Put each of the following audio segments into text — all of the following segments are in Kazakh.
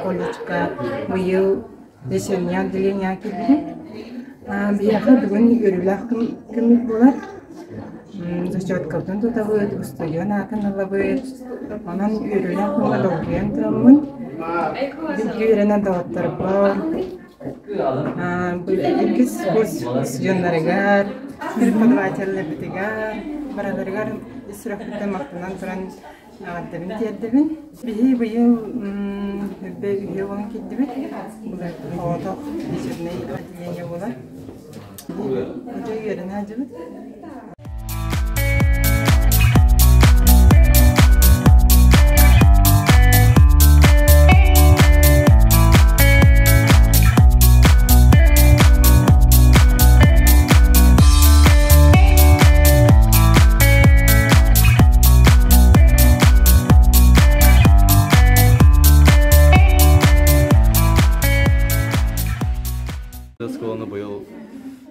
Колечка мою десятня деления киби. Бияха бүгін үрілақ кімік болар. Зачет калтын тұтабыд, ұстайын атын алабыд. Онан үрілақ мұға долгиян тұрамын. Білгі өрені дауаттар бар. Білгіз көз жондарығар, бір подватерлі бітігар, бараларығар ісірақпытты мақтынан тұран ағаттабын тердебін. Бейі бұйыл үбе оған кеддебін. Бұлар қауатақ десеріне әділенге болар. Бұжа үйерін әжібін. Сколаны быйыл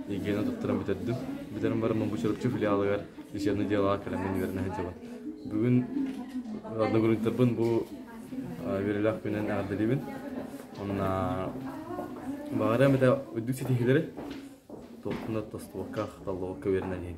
егені тұттырын бітердім. Бітерім барым бұл шырықчы филиалығар ешеріні делаға кәлемін веріне әнчі бар. Бүгін адны көрінтербін бұл верілақ менен әрділебін. Бағарам бәді өддік сетекелері тоқтында тостуаққа ақталуаққа веріне дейін.